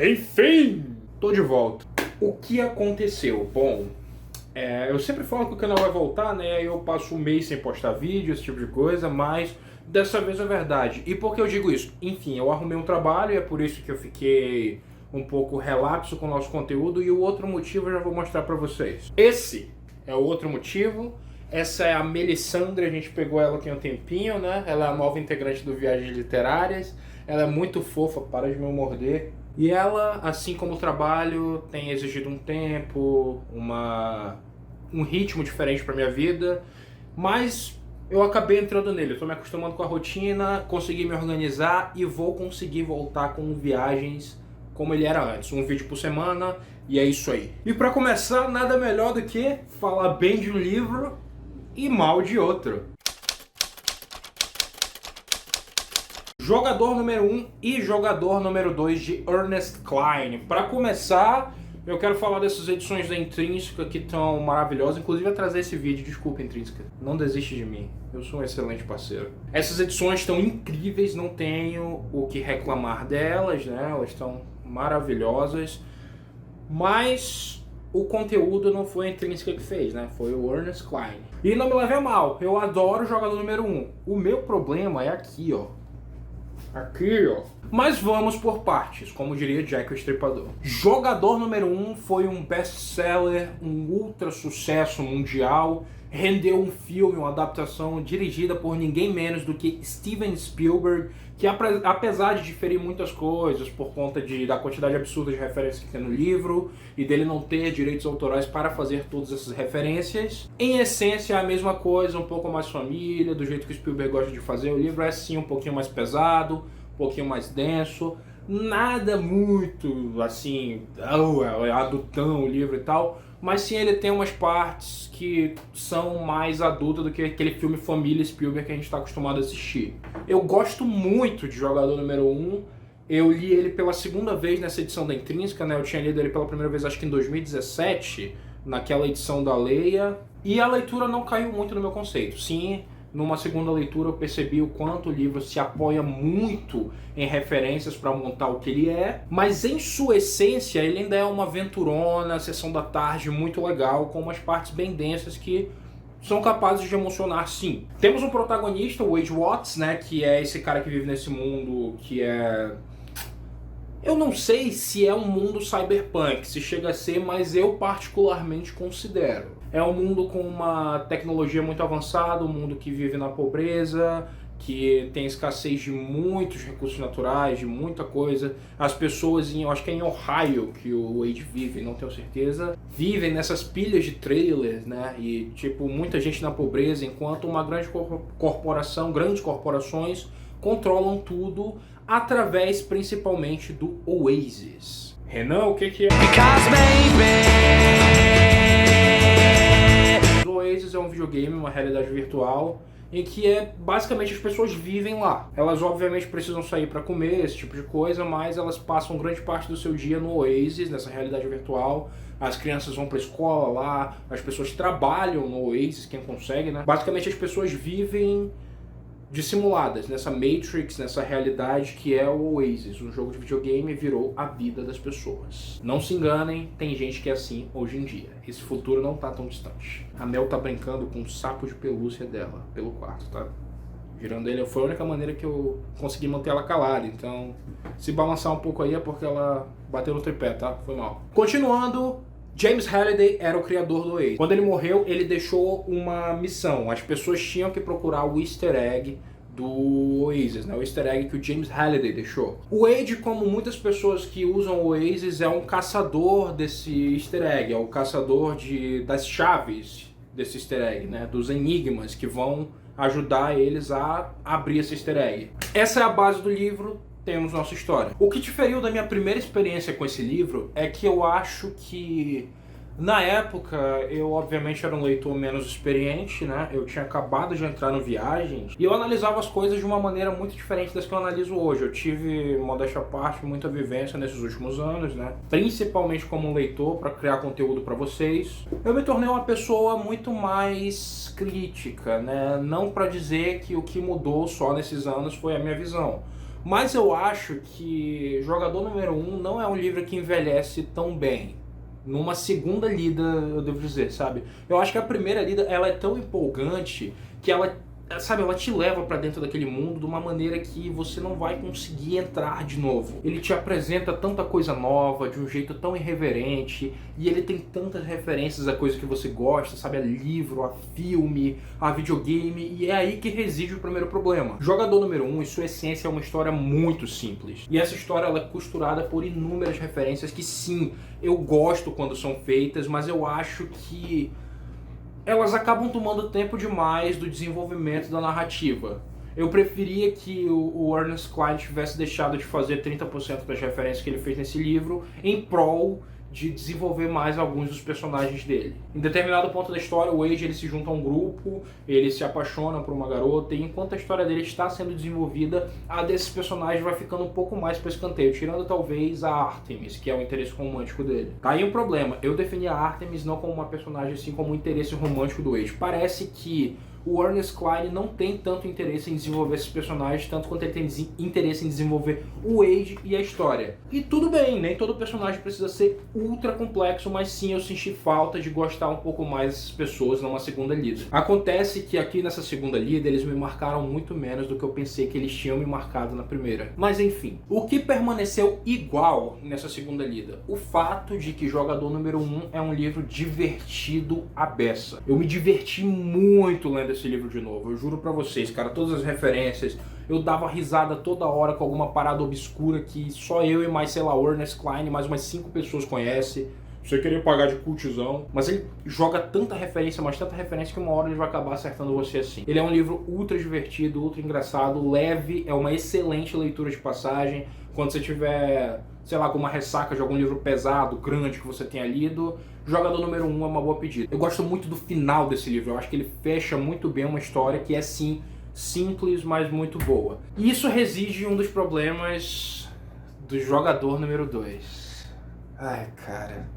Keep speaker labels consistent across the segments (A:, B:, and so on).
A: Enfim, tô de volta. O que aconteceu? Bom, eu sempre falo que o canal vai voltar, né? Eu passo um mês sem postar vídeo, esse tipo de coisa, mas dessa vez é verdade. E por que eu digo isso? Enfim, eu arrumei um trabalho e é por isso que eu fiquei um pouco relapso com o nosso conteúdo, e o outro motivo eu já vou mostrar pra vocês. Esse é o outro motivo. Essa é a Melissandre, a gente pegou ela aqui há um tempinho, né? Ela é a nova integrante do Viagens Literárias. Ela é muito fofa, para de me morder. E ela, assim como o trabalho, tem exigido um tempo, um ritmo diferente para minha vida, mas eu acabei entrando nele. Eu tô me acostumando com a rotina, consegui me organizar e vou conseguir voltar com viagens como ele era antes, um vídeo por semana, e é isso aí. E para começar, nada melhor do que falar bem de um livro e mal de outro. Jogador número 1 e Jogador número 2 de Ernest Cline. Para começar, eu quero falar dessas edições da Intrínseca que estão maravilhosas. Inclusive, eu trazer esse vídeo, desculpa, Intrínseca, não desiste de mim, eu sou um excelente parceiro. Essas edições estão incríveis, não tenho o que reclamar delas, né? Elas estão maravilhosas, mas o conteúdo não foi a Intrínseca que fez, né? Foi o Ernest Cline. E não me leve a mal, eu adoro o Jogador número 1. O meu problema é aqui, ó. Aqui, ó. Mas vamos por partes, como diria Jack o Estripador. Jogador número 1 foi um best-seller, um ultra sucesso mundial, rendeu um filme, uma adaptação dirigida por ninguém menos do que Steven Spielberg, que apesar de diferir muitas coisas por conta da quantidade absurda de referências que tem no livro e dele não ter direitos autorais para fazer todas essas referências, em essência é a mesma coisa, um pouco mais família, do jeito que o Spielberg gosta de fazer. O livro é sim um pouquinho mais pesado, um pouquinho mais denso, nada muito assim, adultão o livro e tal, mas sim ele tem umas partes que são mais adultas do que aquele filme família Spielberg que a gente está acostumado a assistir. Eu gosto muito de Jogador número 1, eu li ele pela segunda vez nessa edição da Intrínseca, né? Eu tinha lido ele pela primeira vez acho que em 2017, naquela edição da Leia, e a leitura não caiu muito no meu conceito. Sim, numa segunda leitura eu percebi o quanto o livro se apoia muito em referências para montar o que ele é, mas em sua essência ele ainda é uma aventurona, sessão da tarde muito legal, com umas partes bem densas que são capazes de emocionar sim. Temos um protagonista, o Wade Watts, né, que é esse cara que vive nesse mundo que é... Eu não sei se é um mundo cyberpunk, se chega a ser, mas eu particularmente considero. É um mundo com uma tecnologia muito avançada, um mundo que vive na pobreza, que tem escassez de muitos recursos naturais, de muita coisa. As pessoas, eu acho que é em Ohio que o Wade vive, não tenho certeza, vivem nessas pilhas de trailers, né? E tipo, muita gente na pobreza, enquanto uma grande corporação, grandes corporações controlam tudo através principalmente do Oasis. Renan, o que é? O Oasis é um videogame, uma realidade virtual, em que basicamente as pessoas vivem lá. Elas obviamente precisam sair para comer, esse tipo de coisa, mas elas passam grande parte do seu dia no Oasis, nessa realidade virtual. As crianças vão para escola lá, as pessoas trabalham no Oasis, quem consegue, né? Basicamente as pessoas vivem dissimuladas nessa Matrix, nessa realidade que é o Oasis. Um jogo de videogame virou a vida das pessoas. Não se enganem, tem gente que é assim hoje em dia. Esse futuro não tá tão distante. A Mel tá brincando com um sapo de pelúcia dela pelo quarto, tá? Girando ele, foi a única maneira que eu consegui manter ela calada. Então, se balançar um pouco aí é porque ela bateu no tripé, tá? Foi mal. Continuando, James Halliday era o criador do Oasis. Quando ele morreu, ele deixou uma missão. As pessoas tinham que procurar o easter egg do Oasis, né? O easter egg que o James Halliday deixou. O Wade, como muitas pessoas que usam o Oasis, é um caçador desse easter egg, é o caçador das chaves desse easter egg, né? Dos enigmas que vão ajudar eles a abrir esse easter egg. Essa é a base do livro. Temos nossa história. O que diferiu da minha primeira experiência com esse livro é que eu acho que, na época, eu obviamente era um leitor menos experiente, né? Eu tinha acabado de entrar no Viagens e eu analisava as coisas de uma maneira muito diferente das que eu analiso hoje. Eu tive, modéstia à parte, muita vivência nesses últimos anos, né? Principalmente como um leitor, para criar conteúdo para vocês. Eu me tornei uma pessoa muito mais crítica, né? Não para dizer que o que mudou só nesses anos foi a minha visão. Mas eu acho que Jogador Número 1 não é um livro que envelhece tão bem. Numa segunda lida, eu devo dizer, sabe? Eu acho que a primeira lida, ela é tão empolgante que ela, sabe, ela te leva pra dentro daquele mundo de uma maneira que você não vai conseguir entrar de novo. Ele te apresenta tanta coisa nova, de um jeito tão irreverente, e ele tem tantas referências a coisa que você gosta, sabe? A livro, a filme, a videogame, e é aí que reside o primeiro problema. Jogador Número 1, em sua essência, é uma história muito simples. E essa história ela é costurada por inúmeras referências que sim, eu gosto quando são feitas, mas eu acho que elas acabam tomando tempo demais do desenvolvimento da narrativa. Eu preferia que o Ernest Cline tivesse deixado de fazer 30% das referências que ele fez nesse livro em prol de desenvolver mais alguns dos personagens dele. Em determinado ponto da história, o Wade ele se junta a um grupo, ele se apaixona por uma garota, e enquanto a história dele está sendo desenvolvida, a desses personagens vai ficando um pouco mais para escanteio, tirando talvez a Artemis, que é o interesse romântico dele. Tá aí um problema, eu defini a Artemis não como uma personagem assim como um interesse romântico do Wade. Parece que o Ernest Cline não tem tanto interesse em desenvolver esses personagens, tanto quanto ele tem interesse em desenvolver o Wade e a história. E tudo bem, nem todo personagem precisa ser ultra complexo, mas sim eu senti falta de gostar um pouco mais dessas pessoas numa segunda lida. Acontece que aqui nessa segunda lida eles me marcaram muito menos do que eu pensei que eles tinham me marcado na primeira. Mas enfim, o que permaneceu igual nessa segunda lida? O fato de que Jogador Número 1 é um livro divertido à beça. Eu me diverti muito lendo esse livro de novo, eu juro pra vocês, cara, todas as referências, eu dava risada toda hora com alguma parada obscura que só eu e mais, sei lá, Ernest Cline, mais umas 5 pessoas conhecem. Você queria pagar de cultizão, mas ele joga tanta referência, mas tanta referência que uma hora ele vai acabar acertando você assim. Ele é um livro ultra divertido, ultra engraçado, leve, é uma excelente leitura de passagem. Quando você tiver, sei lá, com uma ressaca de algum livro pesado, grande que você tenha lido, Jogador Número 1 é uma boa pedida. Eu gosto muito do final desse livro, eu acho que ele fecha muito bem uma história que é sim simples, mas muito boa. E isso reside em um dos problemas do Jogador Número 2. Ai, cara.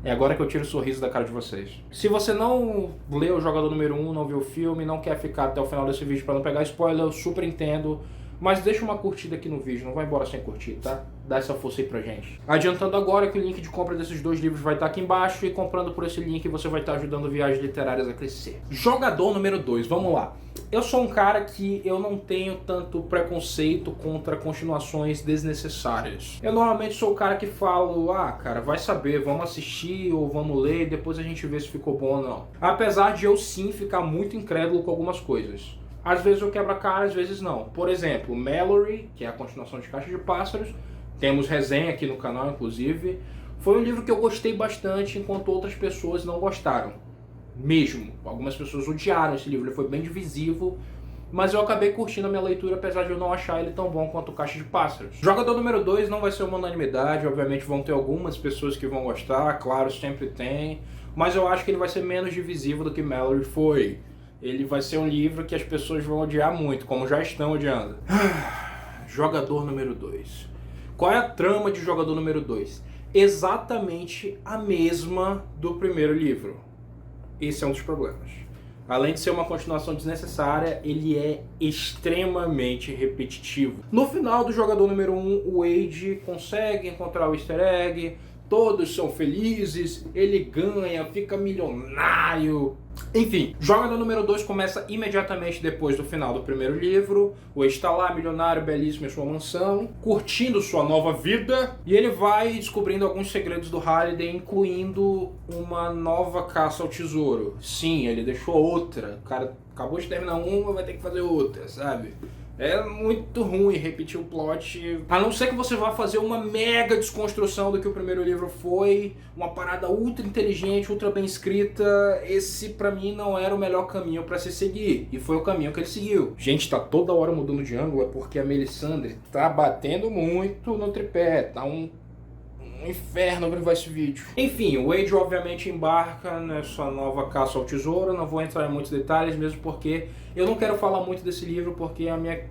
A: É agora que eu tiro o sorriso da cara de vocês. Se você não leu o Jogador Número 1, não viu o filme, não quer ficar até o final desse vídeo para não pegar spoiler, eu super entendo. Mas deixa uma curtida aqui no vídeo, não vai embora sem curtir, tá? Dá essa força aí pra gente. Adiantando agora que o link de compra desses dois livros vai estar aqui embaixo, e comprando por esse link você vai estar ajudando Viagens Literárias a crescer. Jogador Número 2, vamos lá. Eu sou um cara que eu não tenho tanto preconceito contra continuações desnecessárias. Eu normalmente sou o cara que falo, ah, cara, vai saber, vamos assistir ou vamos ler e depois a gente vê se ficou bom ou não. Apesar de eu sim ficar muito incrédulo com algumas coisas. Às vezes eu quebro a cara, às vezes não. Por exemplo, Mallory, que é a continuação de Caixa de Pássaros, temos resenha aqui no canal, inclusive. Foi um livro que eu gostei bastante, enquanto outras pessoas não gostaram. Mesmo. Algumas pessoas odiaram esse livro, ele foi bem divisivo, mas eu acabei curtindo a minha leitura, apesar de eu não achar ele tão bom quanto Caixa de Pássaros. Jogador Número 2 não vai ser uma unanimidade, obviamente vão ter algumas pessoas que vão gostar, claro, sempre tem, mas eu acho que ele vai ser menos divisivo do que Mallory foi. Ele vai ser um livro que as pessoas vão odiar muito, como já estão odiando. Jogador Número 2. Qual é a trama de Jogador Número 2? Exatamente a mesma do primeiro livro. Esse é um dos problemas. Além de ser uma continuação desnecessária, ele é extremamente repetitivo. No final do Jogador Número 1, o Wade consegue encontrar o easter egg, todos são felizes, ele ganha, fica milionário. Enfim, Jogador Número 2 começa imediatamente depois do final do primeiro livro. O Wade está lá, milionário, belíssimo em sua mansão, curtindo sua nova vida, e ele vai descobrindo alguns segredos do Halliday, incluindo uma nova caça ao tesouro. Sim, ele deixou outra. O cara acabou de terminar uma, vai ter que fazer outra, sabe? É muito ruim repetir o plot, a não ser que você vá fazer uma mega desconstrução do que o primeiro livro foi, uma parada ultra inteligente, ultra bem escrita. Esse pra mim não era o melhor caminho pra se seguir, e foi o caminho que ele seguiu. Gente, tá toda hora mudando de ângulo, é porque a Melisandre tá batendo muito no tripé, tá um inferno gravar esse vídeo. Enfim, o Wade obviamente embarca nessa nova caça ao tesouro. Não vou entrar em muitos detalhes, mesmo porque eu não quero falar muito desse livro, porque a minha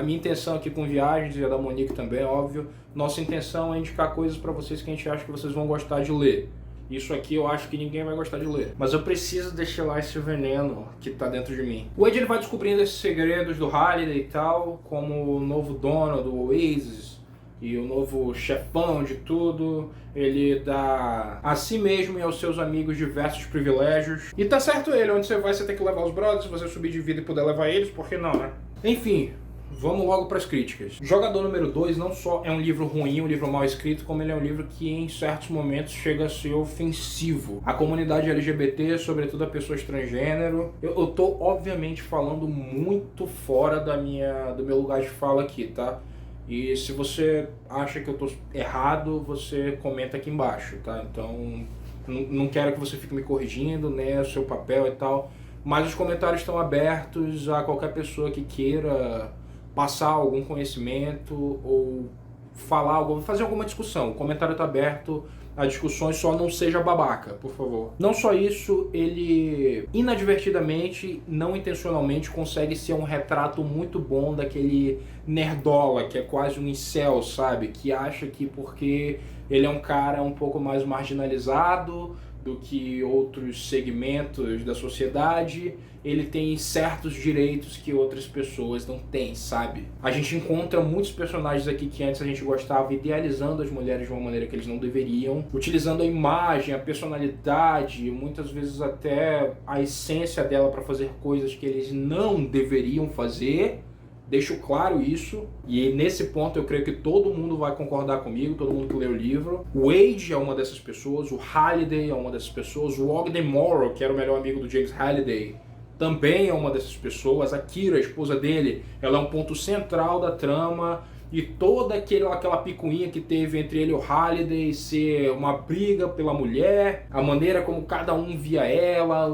A: intenção aqui com Viagens, e a da Monique também, óbvio, nossa intenção é indicar coisas pra vocês que a gente acha que vocês vão gostar de ler. Isso aqui eu acho que ninguém vai gostar de ler. Mas eu preciso destilar esse veneno que tá dentro de mim. O Wade ele vai descobrindo esses segredos do Halliday e tal, como o novo dono do Oasis e o novo chefão de tudo. Ele dá a si mesmo e aos seus amigos diversos privilégios. E tá certo ele, onde você vai você tem que levar os brothers, se você subir de vida e puder levar eles, por que não, né? Enfim, vamos logo para as críticas. Jogador número 2 não só é um livro ruim, um livro mal escrito, como ele é um livro que em certos momentos chega a ser ofensivo. A comunidade LGBT, sobretudo a pessoas transgênero. Eu tô obviamente falando muito fora do meu lugar de fala aqui, tá? E se você acha que eu tô errado, você comenta aqui embaixo, tá? Então, não quero que você fique me corrigindo, né? O seu papel e tal. Mas os comentários estão abertos a qualquer pessoa que queira passar algum conhecimento ou fazer alguma discussão. O comentário está aberto a discussões, só não seja babaca, por favor. Não só isso, ele inadvertidamente, não intencionalmente, consegue ser um retrato muito bom daquele nerdola, que é quase um incel, sabe? Que acha que porque ele é um cara um pouco mais marginalizado do que outros segmentos da sociedade, ele tem certos direitos que outras pessoas não têm, sabe? A gente encontra muitos personagens aqui que antes a gente gostava idealizando as mulheres de uma maneira que eles não deveriam, utilizando a imagem, a personalidade, muitas vezes até a essência dela para fazer coisas que eles não deveriam fazer. Deixo claro isso, e nesse ponto eu creio que todo mundo vai concordar comigo, todo mundo que lê o livro. O Wade é uma dessas pessoas, o Halliday é uma dessas pessoas, o Ogden Morrow, que era o melhor amigo do James Halliday, também é uma dessas pessoas. A Kira, a esposa dele, ela é um ponto central da trama, e toda aquela picuinha que teve entre ele e o Halliday ser uma briga pela mulher, a maneira como cada um via ela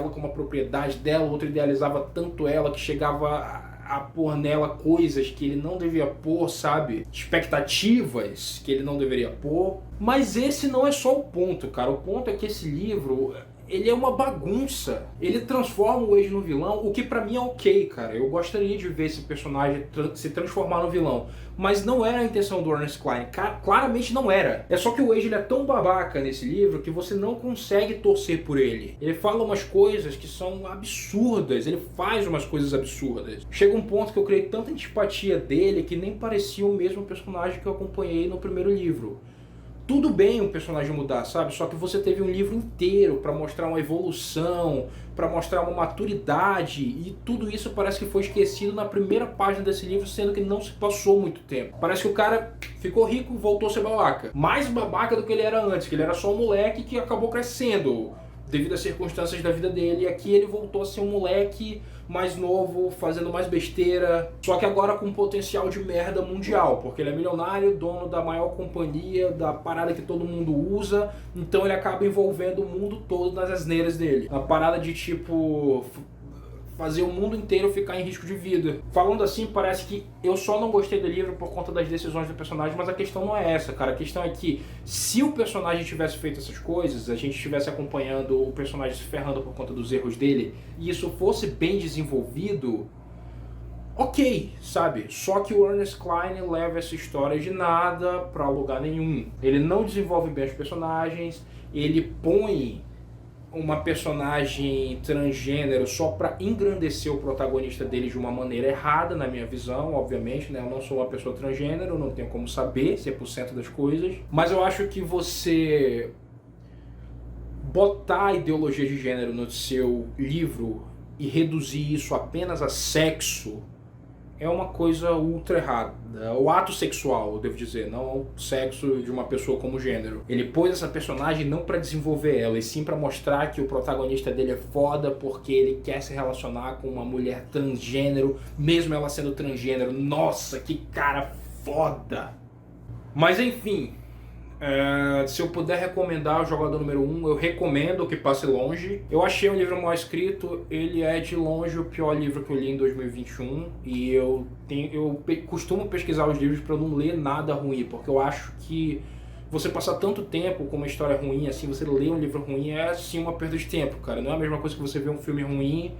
A: como a propriedade dela, o outro idealizava tanto ela que chegava a pôr nela coisas que ele não devia pôr, sabe? Expectativas que ele não deveria pôr. Mas esse não é só o ponto, cara. O ponto é que esse livro, ele é uma bagunça. Ele transforma o Wade no vilão, o que pra mim é ok, cara. Eu gostaria de ver esse personagem se transformar no vilão. Mas não era a intenção do Ernest Cline. Claramente não era. É só que o Wade ele é tão babaca nesse livro que você não consegue torcer por ele. Ele fala umas coisas que são absurdas. Ele faz umas coisas absurdas. Chega um ponto que eu criei tanta antipatia dele que nem parecia o mesmo personagem que eu acompanhei no primeiro livro. Tudo bem um personagem mudar, sabe? Só que você teve um livro inteiro para mostrar uma evolução, para mostrar uma maturidade, e tudo isso parece que foi esquecido na primeira página desse livro, sendo que não se passou muito tempo. Parece que o cara ficou rico e voltou a ser babaca. Mais babaca do que ele era antes, que ele era só um moleque que acabou crescendo devido às circunstâncias da vida dele, e aqui ele voltou a ser um moleque mais novo, fazendo mais besteira, só que agora com potencial de merda mundial, porque ele é milionário, dono da maior companhia, da parada que todo mundo usa, então ele acaba envolvendo o mundo todo nas asneiras dele. Uma parada de tipo fazer o mundo inteiro ficar em risco de vida. Falando assim, parece que eu só não gostei do livro por conta das decisões do personagem, mas a questão não é essa, cara. A questão é que se o personagem tivesse feito essas coisas, a gente estivesse acompanhando o personagem se ferrando por conta dos erros dele, e isso fosse bem desenvolvido, ok, sabe? Só que o Ernest Cline leva essa história de nada pra lugar nenhum. Ele não desenvolve bem os personagens, ele põe uma personagem transgênero só pra engrandecer o protagonista dele de uma maneira errada, na minha visão, obviamente, né? Eu não sou uma pessoa transgênero, não tenho como saber 100% das coisas, mas eu acho que você botar a ideologia de gênero no seu livro e reduzir isso apenas a sexo é uma coisa ultra errada. O ato sexual, eu devo dizer, não o sexo de uma pessoa como gênero. Ele pôs essa personagem não pra desenvolver ela, e sim pra mostrar que o protagonista dele é foda porque ele quer se relacionar com uma mulher transgênero, mesmo ela sendo transgênero. Nossa, que cara foda! Mas enfim, se eu puder recomendar o Jogador número 1, eu recomendo que passe longe. Eu achei um livro mal escrito, ele é de longe o pior livro que eu li em 2021, e eu costumo pesquisar os livros para não ler nada ruim, porque eu acho que você passar tanto tempo com uma história ruim, assim, você ler um livro ruim é sim uma perda de tempo, cara. Não é a mesma coisa que você ver um filme ruim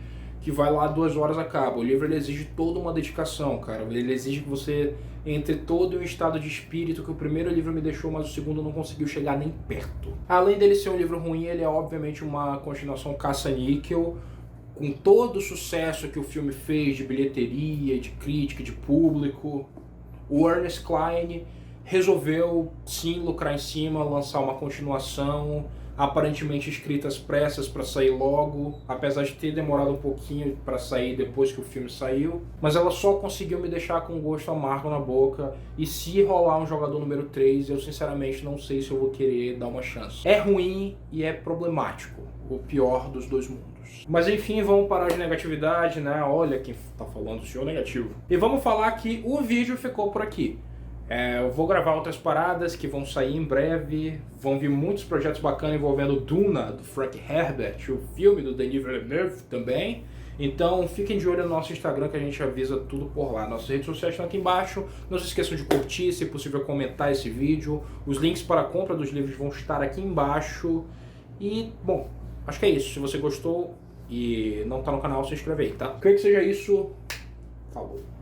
A: que vai lá 2 horas acaba. O livro ele exige toda uma dedicação, cara. Ele exige que você entre todo em um estado de espírito que o primeiro livro me deixou, mas o segundo não conseguiu chegar nem perto. Além dele ser um livro ruim, ele é obviamente uma continuação caça-níquel, com todo o sucesso que o filme fez de bilheteria, de crítica, de público. O Ernest Cline resolveu sim lucrar em cima, lançar uma continuação, aparentemente escrita às pressas para sair logo, apesar de ter demorado um pouquinho para sair depois que o filme saiu, mas ela só conseguiu me deixar com um gosto amargo na boca, e se rolar um jogador número 3, eu sinceramente não sei se eu vou querer dar uma chance. É ruim e é problemático, o pior dos dois mundos. Mas enfim, vamos parar de negatividade, né? Olha quem tá falando, o senhor negativo. E vamos falar que o vídeo ficou por aqui. Eu vou gravar outras paradas que vão sair em breve, vão vir muitos projetos bacanas envolvendo Duna, do Frank Herbert, o filme do Denis Villeneuve também. Então fiquem de olho no nosso Instagram que a gente avisa tudo por lá. Nossas redes sociais estão aqui embaixo, não se esqueçam de curtir, se possível comentar esse vídeo. Os links para a compra dos livros vão estar aqui embaixo. E, bom, acho que é isso. Se você gostou e não está no canal, se inscreve aí, tá? Creio que seja isso. Falou.